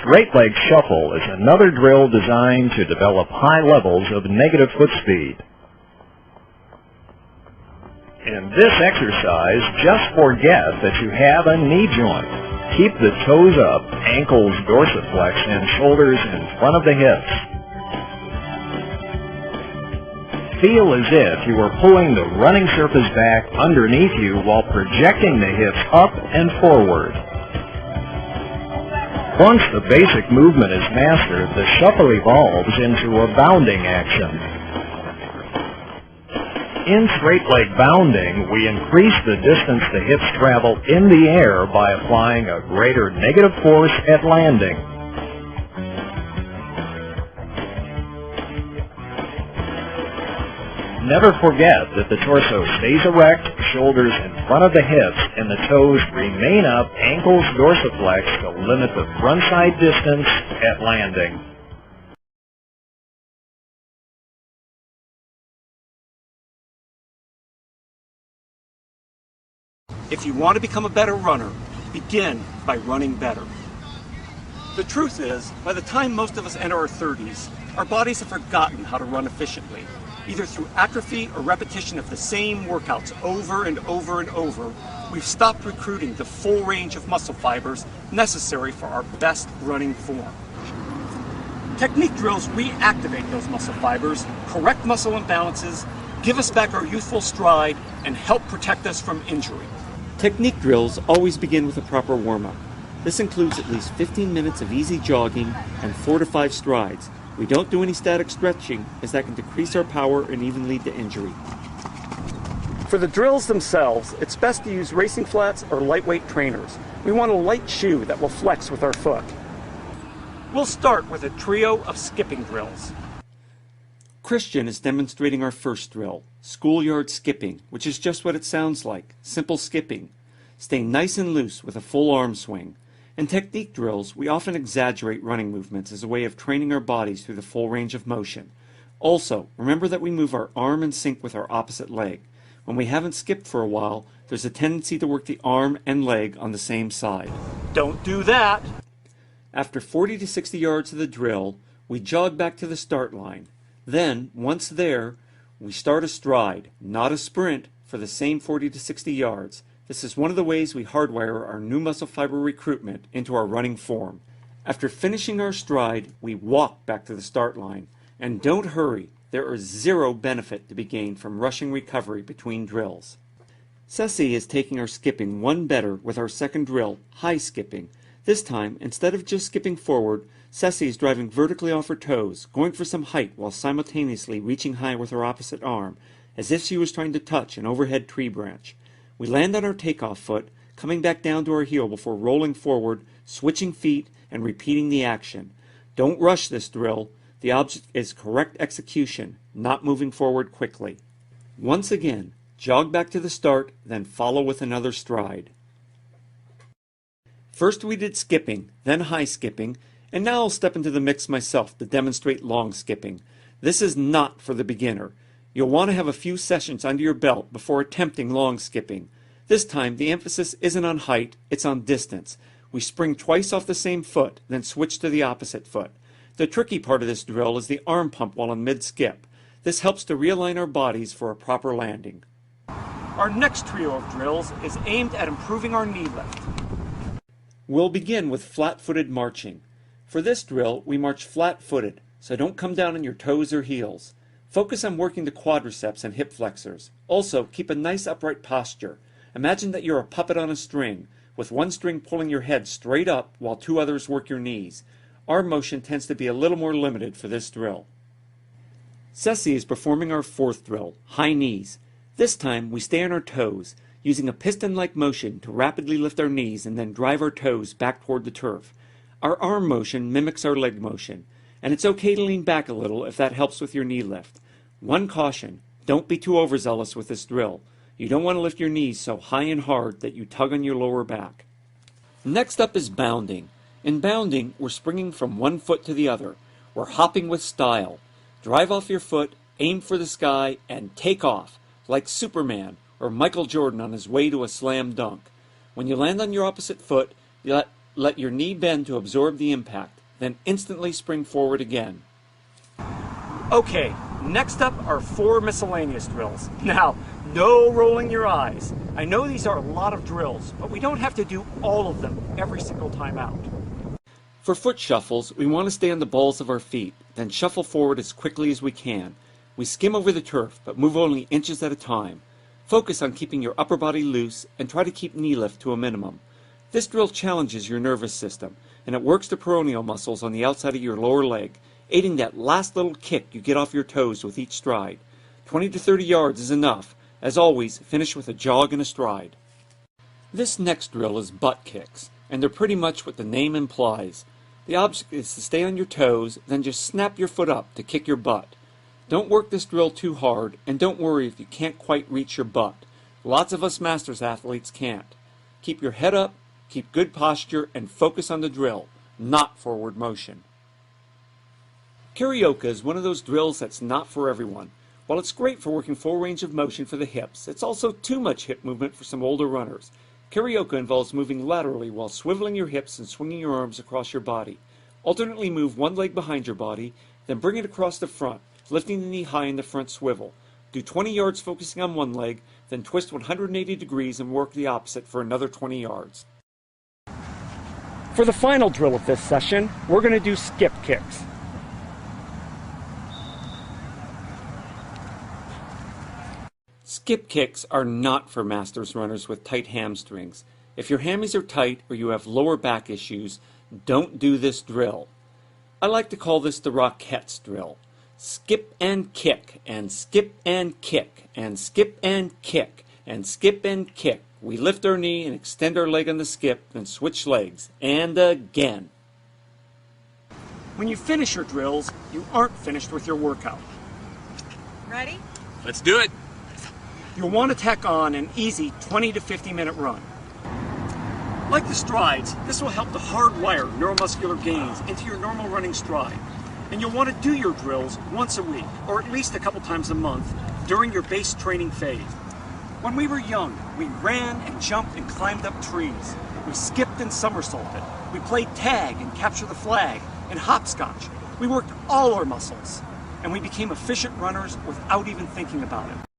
Straight leg shuffle is another drill designed to develop high levels of negative foot speed. In this exercise, just forget that you have a knee joint. Keep the toes up, ankles dorsiflex, and shoulders in front of the hips. Feel as if you are pulling the running surface back underneath you while projecting the hips up and forward. Once the basic movement is mastered, the shuffle evolves into a bounding action. In straight leg bounding, we increase the distance the hips travel in the air by applying a greater negative force at landing. Never forget that the torso stays erect, shoulders in front of the hips, and the toes remain up, ankles dorsiflex to limit the frontside distance at landing. If you want to become a better runner, begin by running better. The truth is, by the time most of us enter our 30s, our bodies have forgotten how to run efficiently. Either through atrophy or repetition of the same workouts over and over and over, we've stopped recruiting the full range of muscle fibers necessary for our best running form. Technique drills reactivate those muscle fibers, correct muscle imbalances, give us back our youthful stride, and help protect us from injury. Technique drills always begin with a proper warm-up. This includes at least 15 minutes of easy jogging and 4 to 5 strides. We don't do any static stretching, as that can decrease our power and even lead to injury. For the drills themselves, it's best to use racing flats or lightweight trainers. We want a light shoe that will flex with our foot. We'll start with a trio of skipping drills. Christian is demonstrating our first drill, schoolyard skipping, which is just what it sounds like, simple skipping. Stay nice and loose with a full arm swing. In technique drills, we often exaggerate running movements as a way of training our bodies through the full range of motion. Also, remember that we move our arm in sync with our opposite leg. When we haven't skipped for a while, there's a tendency to work the arm and leg on the same side. Don't do that! After 40 to 60 yards of the drill, we jog back to the start line. Then, once there, we start a stride, not a sprint, for the same 40 to 60 yards. This is one of the ways we hardwire our new muscle fiber recruitment into our running form. After finishing our stride, we walk back to the start line. And don't hurry, there is zero benefit to be gained from rushing recovery between drills. Ceci is taking our skipping one better with our second drill, high skipping. This time, instead of just skipping forward, Ceci is driving vertically off her toes, going for some height while simultaneously reaching high with her opposite arm, as if she was trying to touch an overhead tree branch. We land on our takeoff foot, coming back down to our heel before rolling forward, switching feet, and repeating the action. Don't rush this drill. The object is correct execution, not moving forward quickly. Once again, jog back to the start, then follow with another stride. First we did skipping, then high skipping, and now I'll step into the mix myself to demonstrate long skipping. This is not for the beginner. You'll want to have a few sessions under your belt before attempting long skipping. This time the emphasis isn't on height, it's on distance. We spring twice off the same foot, then switch to the opposite foot. The tricky part of this drill is the arm pump while in mid-skip. This helps to realign our bodies for a proper landing. Our next trio of drills is aimed at improving our knee lift. We'll begin with flat-footed marching. For this drill, we march flat-footed, so don't come down on your toes or heels. Focus on working the quadriceps and hip flexors. Also, keep a nice upright posture. Imagine that you're a puppet on a string, with one string pulling your head straight up while two others work your knees. Arm motion tends to be a little more limited for this drill. Ceci is performing our fourth drill, high knees. This time, we stay on our toes, using a piston-like motion to rapidly lift our knees and then drive our toes back toward the turf. Our arm motion mimics our leg motion, and it's okay to lean back a little if that helps with your knee lift. One caution, don't be too overzealous with this drill. You don't want to lift your knees so high and hard that you tug on your lower back. Next up is bounding. In bounding, we're springing from one foot to the other. We're hopping with style. Drive off your foot, aim for the sky, and take off, like Superman or Michael Jordan on his way to a slam dunk. When you land on your opposite foot, you let your knee bend to absorb the impact, then instantly spring forward again. Okay, next up are 4 miscellaneous drills. Now, no rolling your eyes. I know these are a lot of drills, but we don't have to do all of them every single time out. For foot shuffles, we want to stay on the balls of our feet, then shuffle forward as quickly as we can. We skim over the turf, but move only inches at a time. Focus on keeping your upper body loose and try to keep knee lift to a minimum. This drill challenges your nervous system, and it works the peroneal muscles on the outside of your lower leg, aiding that last little kick you get off your toes with each stride. 20 to 30 yards is enough. As always, finish with a jog and a stride. This next drill is butt kicks, and they're pretty much what the name implies. The object is to stay on your toes, then just snap your foot up to kick your butt. Don't work this drill too hard, and don't worry if you can't quite reach your butt. Lots of us masters athletes can't. Keep your head up, keep good posture, and focus on the drill, not forward motion. Karaoke is one of those drills that's not for everyone. While it's great for working full range of motion for the hips, it's also too much hip movement for some older runners. Karaoke involves moving laterally while swiveling your hips and swinging your arms across your body. Alternately move one leg behind your body, then bring it across the front, lifting the knee high in the front swivel. Do 20 yards focusing on one leg, then twist 180 degrees and work the opposite for another 20 yards. For the final drill of this session, we're going to do skip kicks. Skip kicks are not for masters runners with tight hamstrings. If your hammies are tight or you have lower back issues, don't do this drill. I like to call this the Rockettes drill. Skip and kick, and skip and kick, and skip and kick, and skip and kick. We lift our knee and extend our leg on the skip, then switch legs, and again. When you finish your drills, you aren't finished with your workout. Ready? Let's do it. You'll want to tack on an easy 20 to 50 minute run. Like the strides, this will help to hardwire neuromuscular gains into your normal running stride. And you'll want to do your drills once a week, or at least a couple times a month, during your base training phase. When we were young, we ran and jumped and climbed up trees. We skipped and somersaulted. We played tag and capture the flag and hopscotch. We worked all our muscles. and we became efficient runners without even thinking about it.